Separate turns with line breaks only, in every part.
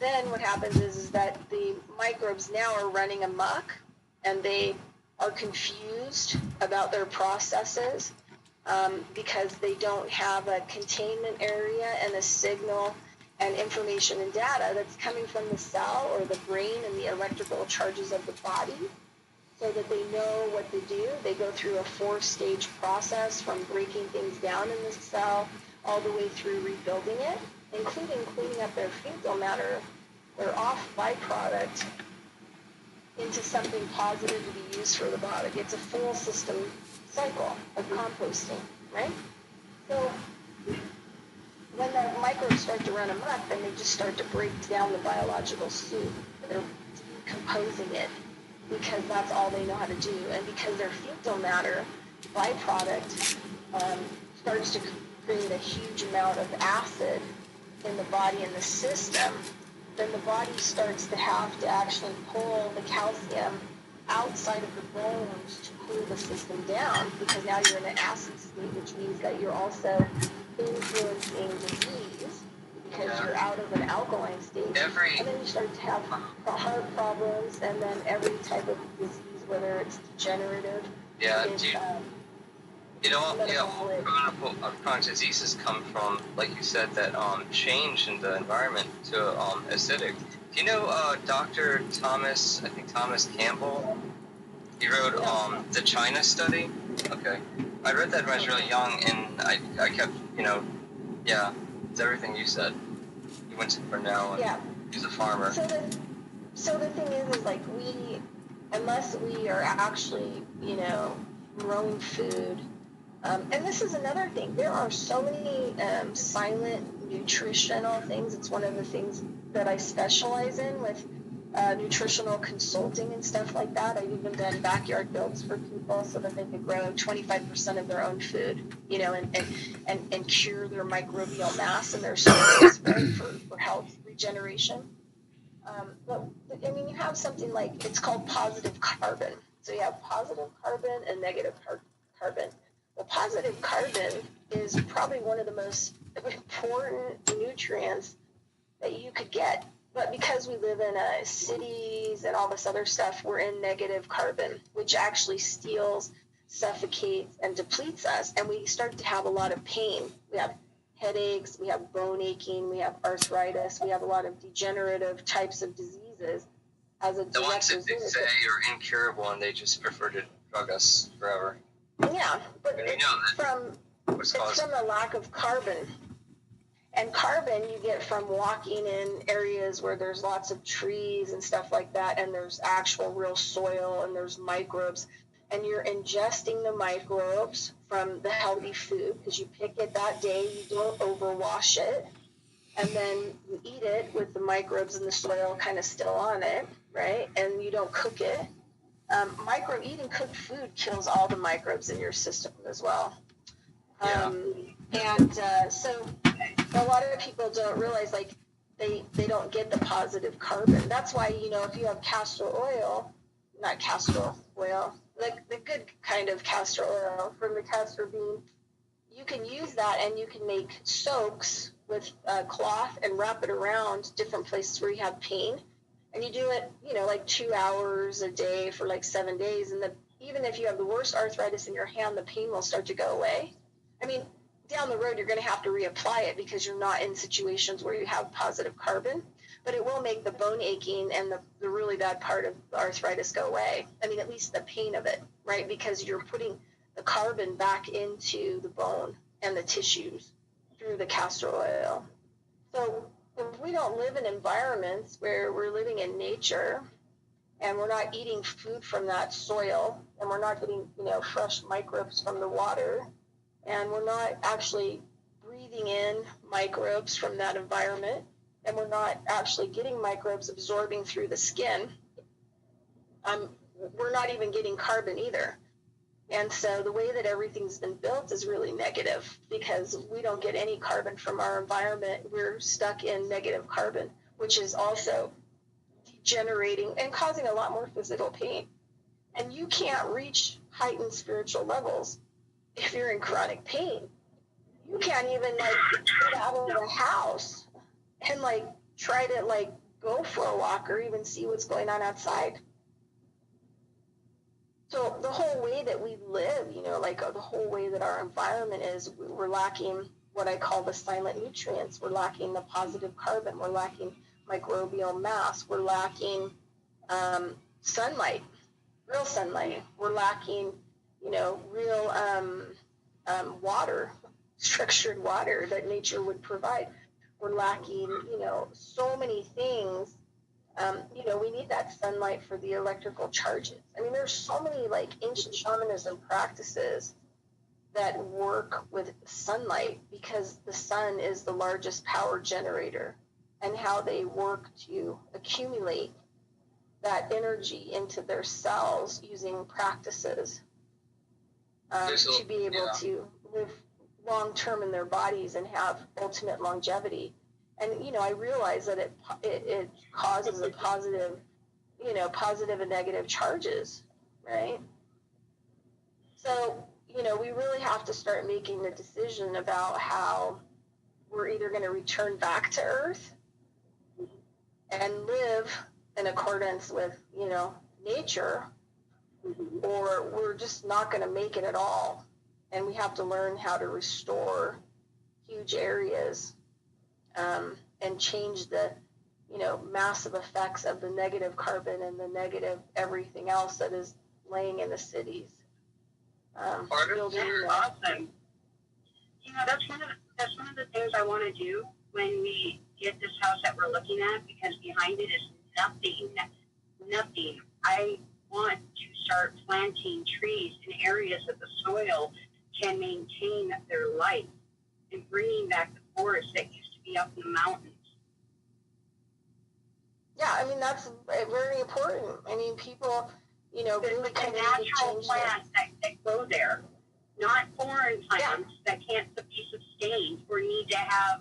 then what happens is that the microbes now are running amok, and they are confused about their processes because they don't have a containment area and a signal and information and data that's coming from the cell or the brain and the electrical charges of the body, so that they know what to do. They go through a 4-stage process from breaking things down in the cell all the way through rebuilding it, including cleaning up their fecal matter, their off byproduct, into something positive to be used for the body. It's a full system cycle of composting, right? So when the microbes start to run amok, then they just start to break down the biological soup. They're decomposing it because that's all they know how to do. And because their fecal matter byproduct starts to create a huge amount of acid in the body and the system, then the body starts to have to actually pull the calcium outside of the bones to cool the system down, because now you're in an acid state, which means that you're also influencing disease because you're out of an alkaline state. And then you start to have heart problems, and then every type of disease, whether it's degenerative.
Yeah, chronic diseases come from, like you said, that change in the environment to acidic. Do you know Dr. Thomas Campbell? He wrote the China study. Okay. I read that when I was really young, and I kept, it's everything you said. He went to Cornell, and he's a farmer.
So the thing is like unless we are actually, growing food, and this is another thing. There are so many silent nutritional things. It's one of the things that I specialize in with nutritional consulting and stuff like that. I've even done backyard builds for people so that they could grow 25% of their own food, and cure their microbial mass in their soils, right, for health regeneration. But you have something like, it's called positive carbon. So you have positive carbon and negative carbon. Well, positive carbon is probably one of the most important nutrients that you could get. But because we live in cities and all this other stuff, we're in negative carbon, which actually steals, suffocates, and depletes us. And we start to have a lot of pain. We have headaches, we have bone aching, we have arthritis, we have a lot of degenerative types of diseases.
The ones that they say are incurable, and they just prefer to drug us forever.
Yeah, but it's from the lack of carbon. And carbon you get from walking in areas where there's lots of trees and stuff like that, and there's actual real soil, and there's microbes, and you're ingesting the microbes from the healthy food because you pick it that day, you don't overwash it, and then you eat it with the microbes in the soil kind of still on it, right? And you don't cook it. Eating cooked food kills all the microbes in your system as well. So a lot of people don't realize, like, they don't get the positive carbon. That's why, if you have the good kind of castor oil from the castor bean, you can use that and you can make soaks with cloth and wrap it around different places where you have pain. And you do it, like 2 hours a day for like 7 days. And even if you have the worst arthritis in your hand, the pain will start to go away. Down the road, you're going to have to reapply it because you're not in situations where you have positive carbon. But it will make the bone aching and the really bad part of the arthritis go away. At least the pain of it, right? Because you're putting the carbon back into the bone and the tissues through the castor oil. So if we don't live in environments where we're living in nature and we're not eating food from that soil, and we're not getting, fresh microbes from the water, and we're not actually breathing in microbes from that environment, and we're not actually getting microbes absorbing through the skin, we're not even getting carbon either. And so the way that everything's been built is really negative because we don't get any carbon from our environment. We're stuck in negative carbon, which is also degenerating and causing a lot more physical pain. And you can't reach heightened spiritual levels if you're in chronic pain. You can't even get out of the house and try to go for a walk or even see what's going on outside. So the whole way that we live, you know, like the whole way that our environment is, we're lacking what I call the silent nutrients. We're lacking the positive carbon. We're lacking microbial mass. We're lacking sunlight, real sunlight. We're lacking, you know, real water, structured water that nature would provide. We're lacking, you know, so many things. You know, we need that sunlight for the electrical charges. I mean, there's so many like ancient shamanism practices that work with sunlight because the sun is the largest power generator, and how they work to accumulate that energy into their cells using practices to be able to live long term in their bodies and have ultimate longevity. And, you know, I realize that it causes a positive, you know, positive and negative charges, right? So, you know, we really have to start making the decision about how we're either going to return back to Earth and live in accordance with, you know, nature, or we're just not going to make it at all. And we have to learn how to restore huge areas and change the, you know, massive effects of the negative carbon and the negative everything else that is laying in the cities.
Awesome. You know, that's one of the things I want to do when we get this house that we're looking at, because behind it is nothing. I want to start planting trees in areas that the soil can maintain their life and bringing back the forest that used to be up in the mountains.
Yeah, I mean, that's very important. I mean, people, you know, really
the natural plants that grow there, not foreign plants that can't be sustained or need to have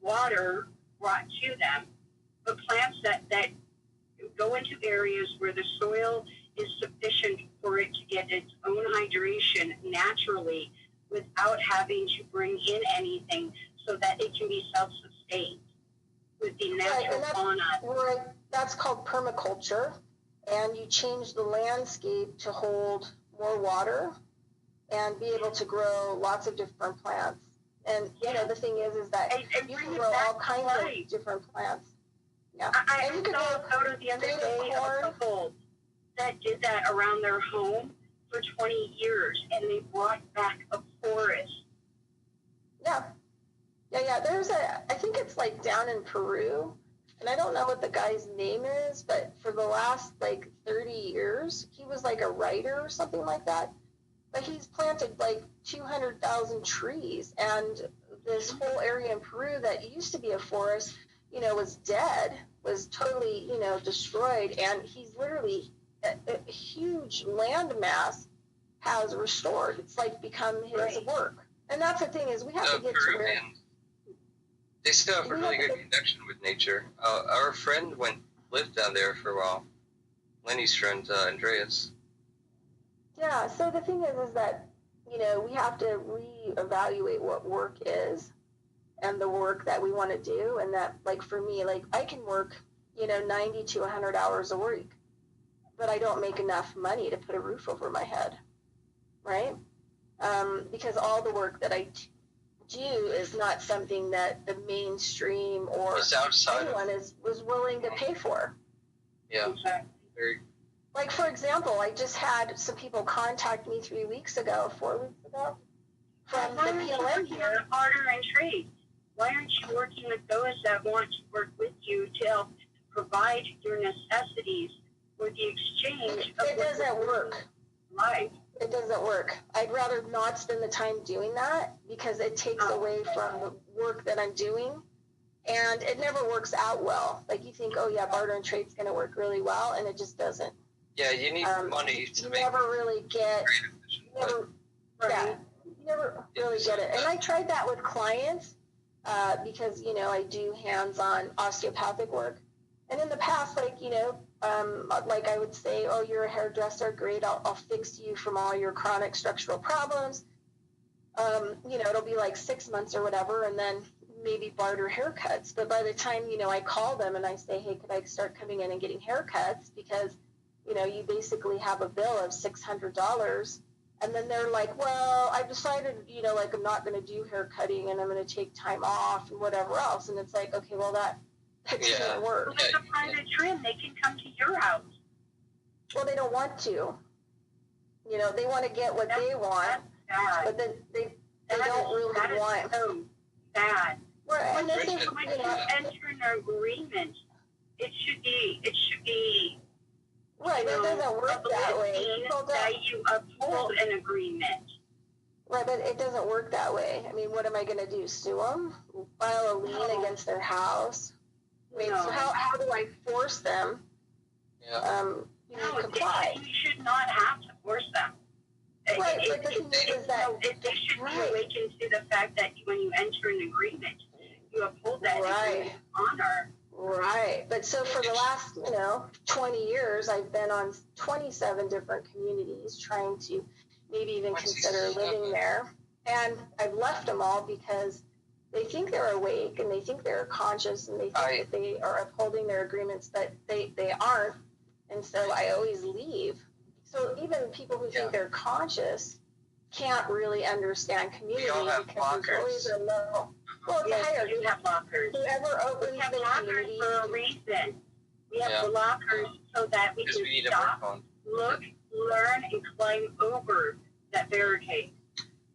water brought to them, but plants that go into areas where the soil is sufficient for it to get its own hydration naturally without having to bring in anything, so that it can be self-sustained with the natural fauna.
Right, that's called permaculture, and you change the landscape to hold more water and be able to grow lots of different plants. And you know, the thing is that you can grow all kinds of different plants. Yeah,
I saw a photo the other day of a couple that did that around their home for 20 years, and they brought back a forest.
Yeah. There's I think it's like down in Peru, and I don't know what the guy's name is, but for the last like 30 years, he was like a writer or something like that. But he's planted like 200,000 trees, and this whole area in Peru that used to be a forest, you know, was dead, was totally, you know, destroyed, and he's literally a huge land mass has restored. It's like become his work. And that's the thing, is we have to get to where
they still have a really good connection with nature. Our friend lived down there for a while. Lenny's friend, Andreas.
Yeah, so the thing is that, you know, we have to reevaluate what work is and the work that we want to do. And that, like, for me, like, I can work, you know, 90 to 100 hours a week, but I don't make enough money to put a roof over my head, right? Because all the work that I do is not something that the mainstream or anyone was willing to pay for.
Yeah. Very.
Like, for example, I just had some people contact me 4 weeks ago, from the PLN here.
Barter and trade. Why aren't you working with those that want to work with you to help provide your necessities for the exchange?
It doesn't work.
Life.
It doesn't work. I'd rather not spend the time doing that, because it takes away from the work that I'm doing, and it never works out well. Like, you think, oh yeah, barter and trade's going to work really well, and it just doesn't.
Yeah, you need money to make.
You never really get. You never really get it. And I tried that with clients because, you know, I do hands-on osteopathic work, and in the past, like, you know, like I would say, oh, you're a hairdresser, great, I'll fix you from all your chronic structural problems. You know, it'll be like 6 months or whatever, and then maybe barter haircuts. But by the time, I call them and I say, hey, could I start coming in and getting haircuts? Because, you basically have a bill of $600. And then they're like, well, I've decided, like I'm not going to do hair cutting and I'm going to take time off and whatever else. And it's like, okay, well, that doesn't work.
Well, it's a private trim. They can come to your house.
Well, they don't want to. They want to get what they want, but then they don't really want.
That is so bad.
Right.
When you enter an agreement, it should be.
Right, it doesn't work that way.
That you uphold an agreement.
Right, but it doesn't work that way. I mean, what am I going to do? Sue them? File a lien against their house? I mean, so how do I force them? Comply?
You should not have to force them.
Right, but the thing is that
they should be awakened to the fact that when you enter an agreement, you uphold that agreement honor.
Right. But so for the last, 20 years, I've been on 27 different communities trying to maybe even consider living there. And I've left them all because they think they're awake and they think they're conscious and they think that they are upholding their agreements, but they aren't. And so I always leave. So even people who think they're conscious can't really understand community because there's always a low. Well, it's a hierarchy.
We have lockers.
Whoever opens
we have
the
lockers
community
for a reason. We have lockers so that we can stop, look, learn, and climb over that barricade.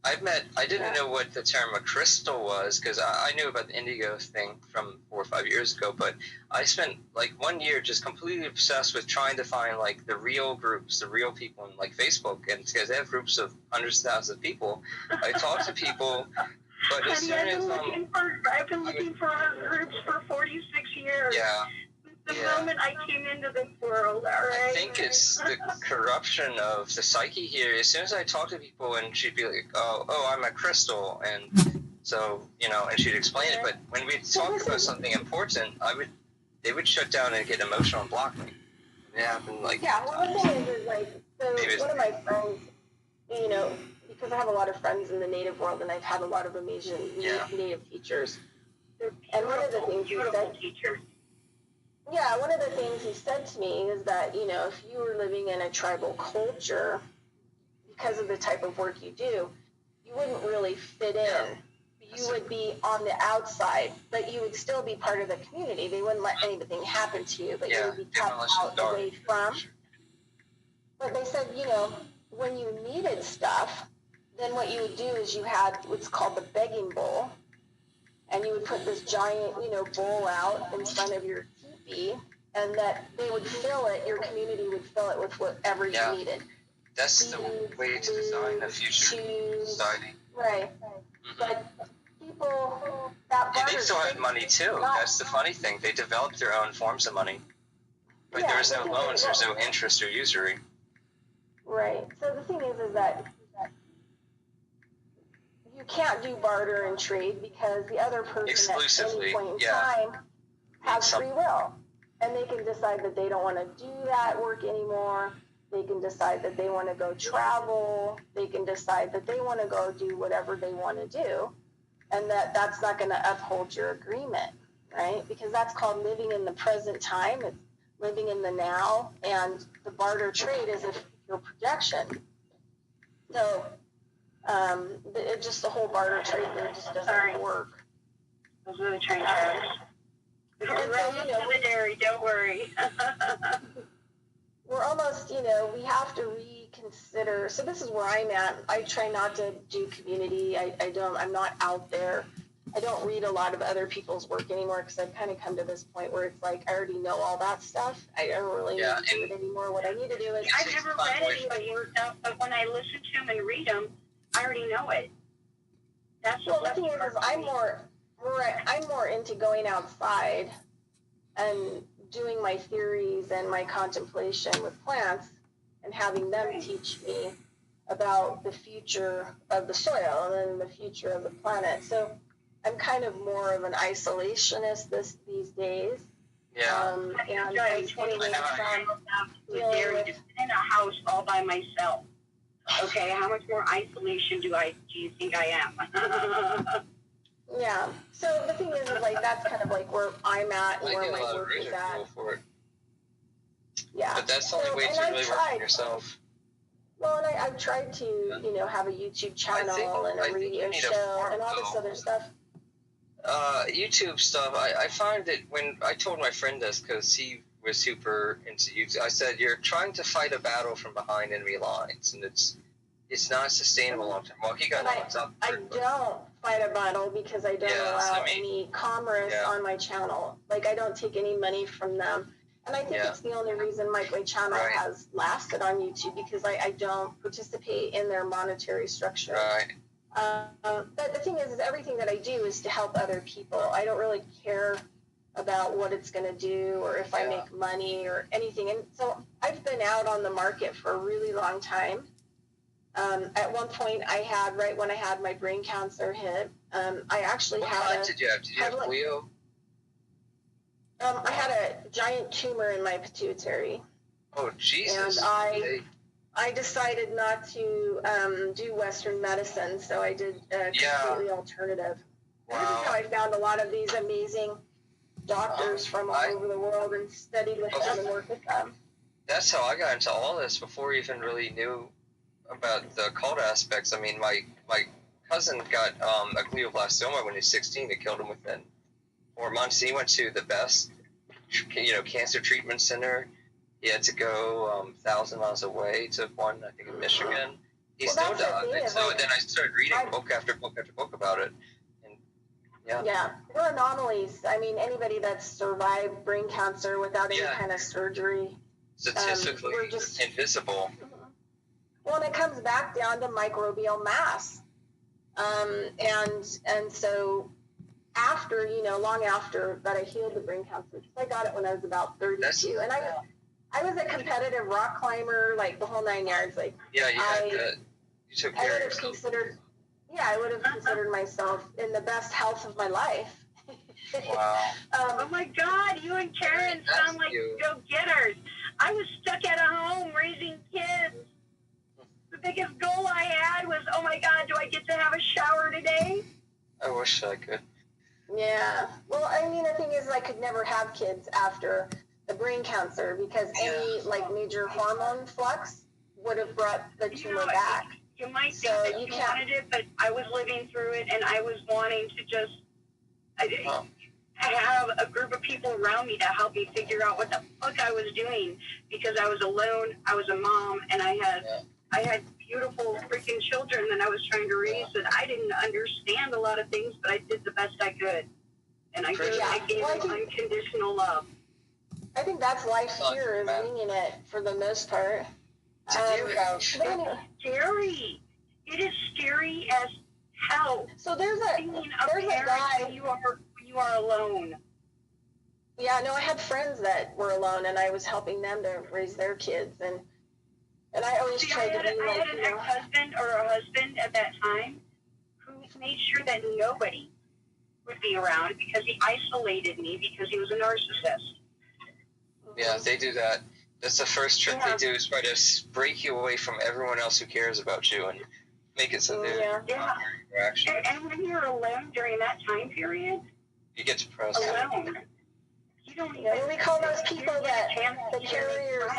I didn't know what the term a crystal was because I knew about the indigo thing from 4 or 5 years ago, but I spent like 1 year just completely obsessed with trying to find like the real groups, the real people on like Facebook, and because they have groups of hundreds of thousands of people. I talk to people, but as soon as
I've been looking for our groups for 46 years.
Yeah.
The moment I came into this world, all right?
I think it's the corruption of the psyche here. As soon as I talk to people, and she'd be like, oh, I'm a crystal, and so, and she'd explain it, but when we talk about something important, they would shut down and get emotional and block me. It happened like...
Yeah, well, the thing is like, so one of my friends, because I have a lot of friends in the Native world, and I've had a lot of amazing Native teachers. And one of the things you said...
teachers.
Yeah, one of the things he said to me is that, if you were living in a tribal culture, because of the type of work you do, you wouldn't really fit in. You would be on the outside, but you would still be part of the community. They wouldn't let anything happen to you, but you would be kept out away from. But they said, when you needed stuff, then what you would do is you had what's called the begging bowl, and you would put this giant, bowl out in front of your and that they would fill it, your community would fill it with whatever you needed.
That's the way to design a future society.
Right. Mm-hmm. But people,
they still had money too. That's the funny thing. They developed their own forms of money. But there's no loans, there's no interest or usury.
Right. So the thing is that you can't do barter and trade because the other person at any point in time have free will, and they can decide that they don't want to do that work anymore. They can decide that they want to go travel. They can decide that they want to go do whatever they want to do, and that's not going to uphold your agreement, right? Because that's called living in the present time. It's living in the now, and the barter trade is your projection. So the whole barter trade thing just doesn't work.
Those are the train tracks. Don't worry.
We're almost, we have to reconsider. So this is where I'm at. I try not to do community. I'm not out there. I don't read a lot of other people's work anymore because I've kind of come to this point where it's like I already know all that stuff. I don't really need to do it anymore. What I need to do is...
I've never read any of the work stuff, but when I listen to them and read them, I already know it. That's
the thing is I'm more into going outside and doing my theories and my contemplation with plants and having them teach me about the future of the soil and the future of the planet. So I'm kind of more of an isolationist these days.
Yeah.
And I'm staying away from
dealing with in a house all by myself. Okay, how much more isolation do you think I am?
Yeah. So the thing is like that's kind of like where I'm at and
I
where
get a
my
lot of
work is at.
ridicule for it.
Yeah.
But that's the only way to really work on yourself.
Well, and I've tried to, you know, have a YouTube channel and a radio show and all this other stuff.
YouTube stuff, I find that when I told my friend this, because he was super into YouTube, I said, you're trying to fight a battle from behind enemy lines, and it's not sustainable long term. Well, he got locked up.
I don't fight a battle because I don't allow any commerce on my channel. Like, I don't take any money from them. And I think it's the only reason my channel has lasted on YouTube, because I don't participate in their monetary structure.
Right.
But the thing is everything that I do is to help other people. I don't really care about what it's going to do or if I make money or anything. And so I've been out on the market for a really long time. At one point I had, right when I had my brain cancer hit, I actually
what
had
did you have? Did you have glio?
I had a giant tumor in my pituitary.
Oh, Jesus.
And I decided not to do Western medicine, so I did completely alternative. Wow. And this is how I found a lot of these amazing doctors from all over the world and studied with them and worked with them.
That's how I got into all this before I even really knew about the occult aspects. I mean, my cousin got a glioblastoma when he was 16. It killed him within 4 months. He went to the best, cancer treatment center. He had to go 1,000 miles away to one, I think, in Michigan. He still died. And so then I started reading book after book after book about it. And
yeah, we're anomalies. I mean, anybody that's survived brain cancer without any kind of surgery,
statistically
we're just
invisible.
Well, and it comes back down to microbial mass, and so after, long after that I healed the brain cancer, because I got it when I was about 32, and I was a competitive rock climber, like the whole 9 yards. Like,
you took care of yourself.
I would have considered myself in the best health of my life.
Wow.
Oh my God, you and Karen sound like go-getters. I was stuck at home raising kids. The biggest goal I had was, oh my God, do I get to have a shower today?
I wish I could.
Yeah. Well, I mean, the thing is, I could never have kids after the brain cancer, because any major hormone flux would have brought the tumor back.
You might think that you wanted it, but I was living through it, and I was wanting to just have a group of people around me to help me figure out what the fuck I was doing, because I was alone. I was a mom, and I had beautiful freaking children that I was trying to raise, and I didn't understand a lot of things, but I did the best I could, and I gave them unconditional love.
I think that's life here, is winging it for the most part.
It's scary. It is scary as hell.
So there's a guy
when you are alone.
Yeah, no, I had friends that were alone, and I was helping them to raise their kids, and I always tried to be like,
I had an ex-husband or a husband at that time who made sure that nobody would be around, because he isolated me because he was a narcissist.
Yeah, they do that. That's the first trick they do, is try to break you away from everyone else who cares about you and make it so they're not interaction.
And when you're alone during that time period,
you get depressed.
Alone. You don't even.
We call those people the carriers.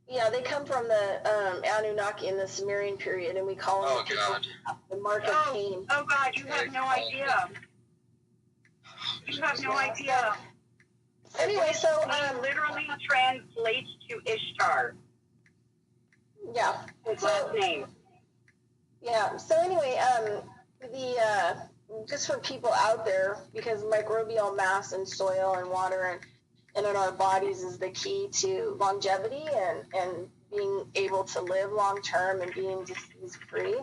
Yeah, they come from the Anunnaki in the Sumerian period, and we call them the mark of Cain.
Oh God, you have no idea. You have no idea.
Anyway, so
literally translates to Ishtar.
Yeah.
His last name.
Yeah. So anyway, just for people out there, because microbial mass in soil and water and in our bodies is the key to longevity and being able to live long term and being disease free.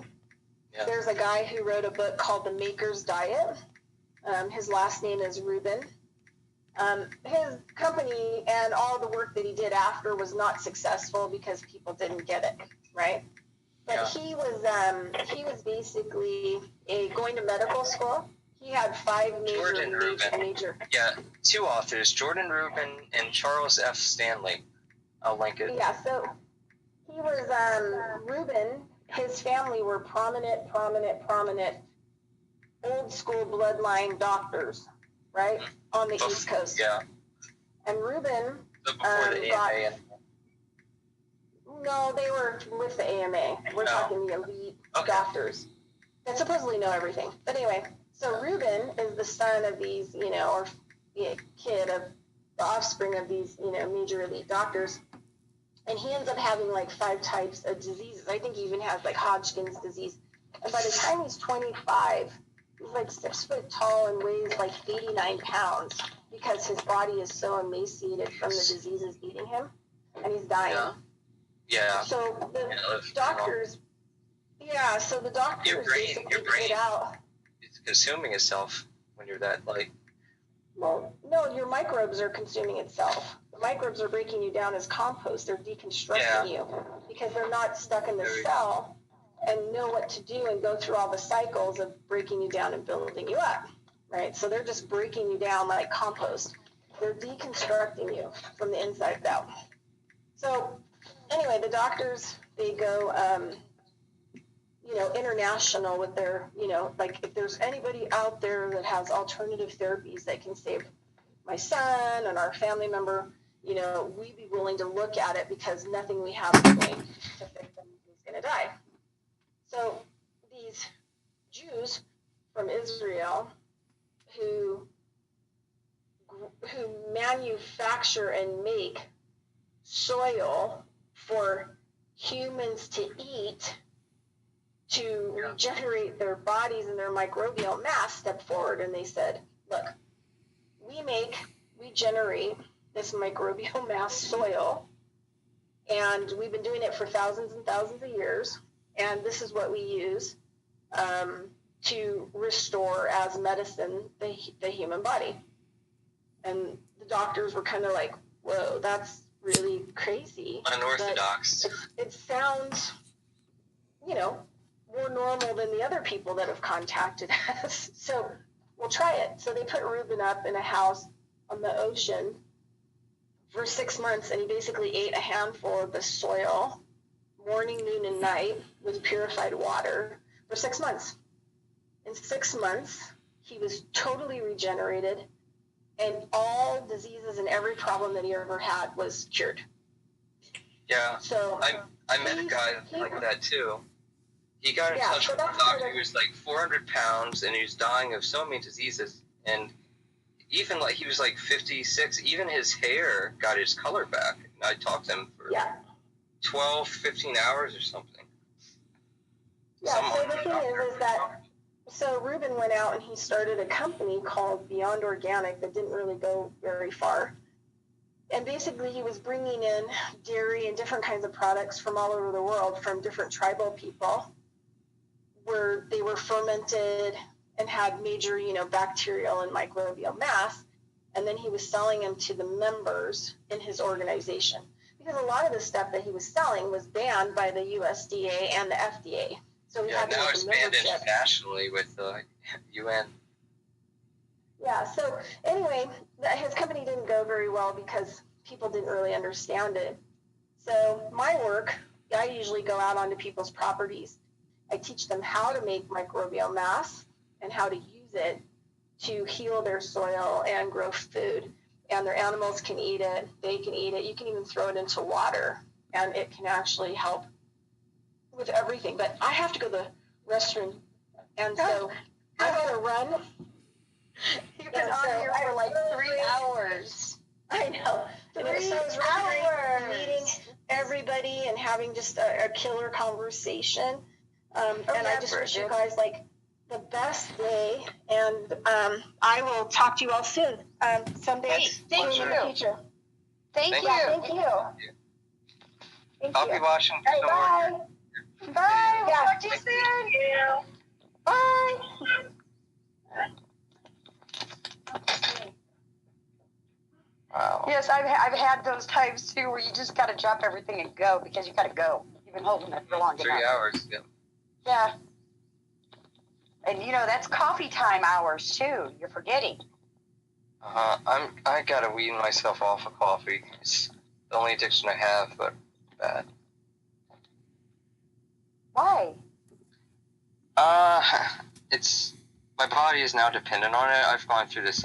Yeah. There's a guy who wrote a book called The Maker's Diet. His last name is Rubin. His company and all the work that he did after was not successful because people didn't get it, right? But he was basically going to medical school. He had 5 major.
Yeah, 2 authors, Jordan Rubin and Charles F. Stanley. I'll link it.
Yeah, so he was Rubin. His family were prominent old school bloodline doctors, right, on the East Coast.
Yeah.
And Reuben
So before the AMA
no, they were with the AMA. We're talking the elite doctors that supposedly know everything. But anyway, so Reuben is the son of these, or kid of the offspring of these, major elite doctors. And he ends up having like 5 types of diseases. I think he even has like Hodgkin's disease. And by the time he's 25, he's like 6 foot tall and weighs like 89 pounds because his body is so emaciated from the diseases eating him, and he's dying.
Yeah.
So the doctors, so the doctors
your brain
get out.
It's consuming itself when you're that like.
Well, no, your microbes are consuming itself. The microbes are breaking you down as compost. They're deconstructing you because they're not stuck in the cell and know what to do and go through all the cycles of breaking you down and building you up, right? So they're just breaking you down like compost. They're deconstructing you from the inside out. So anyway, the doctors, they go, international with their, like if there's anybody out there that has alternative therapies that can save my son and our family member, we'd be willing to look at it because nothing we have is going to fix him. He's going to die. So these Jews from Israel who manufacture and make soil for humans to eat to regenerate their bodies and their microbial mass stepped forward, and they said, look, we generate this microbial mass soil, and we've been doing it for thousands and thousands of years, and this is what we use to restore as medicine the human body. And the doctors were kind of like, whoa, that's really crazy.
Unorthodox.
It sounds, more normal than the other people that have contacted us. So we'll try it. So they put Reuben up in a house on the ocean for 6 months, and he basically ate a handful of the soil morning, noon, and night with purified water for 6 months. In 6 months, he was totally regenerated, and all diseases and every problem that he ever had was cured.
Yeah.
So
I met a guy like that too. He got in touch with the doctor. He was like 400 pounds, and he was dying of so many diseases. And even like he was like 56, even his hair got his color back. And I talked to him for 12, 15 hours or something.
Yeah, so the thing is that, so Reuben went out and he started a company called Beyond Organic that didn't really go very far. And basically he was bringing in dairy and different kinds of products from all over the world from different tribal people where they were fermented and had major, bacterial and microbial mass. And then he was selling them to the members in his organization. Because a lot of the stuff that he was selling was banned by the USDA and the FDA. So he had to
now
make
it's
a
banned
membership.
internationally with the UN.
Yeah, so anyway, his company didn't go very well because people didn't really understand it. So my work, I usually go out onto people's properties. I teach them how to make microbial mass and how to use it to heal their soil and grow food. And their animals can eat it. They can eat it. You can even throw it into water, and it can actually help with everything. But I have to go to the restroom, and so I gotta run.
You've been on here for like 3 hours.
I know.
3
hours. Meeting everybody and having just a killer conversation. And I just wish you guys like the best day. And I will talk to you all soon. Someday.
Thank you.
In the future.
Thank you.
Thank you.
I'll be watching.
Hey, bye.
Bye. We'll talk to you
Thank
soon.
you. Bye.
Wow.
Yes, I've had those times too where you just got to drop everything and go because you got to go. You've been holding it for long enough.
3 hours. Yeah.
Yeah. And that's coffee time hours too. You're forgetting.
I gotta wean myself off of coffee. It's the only addiction I have, but bad.
Why?
It's my body is now dependent on it. I've gone through this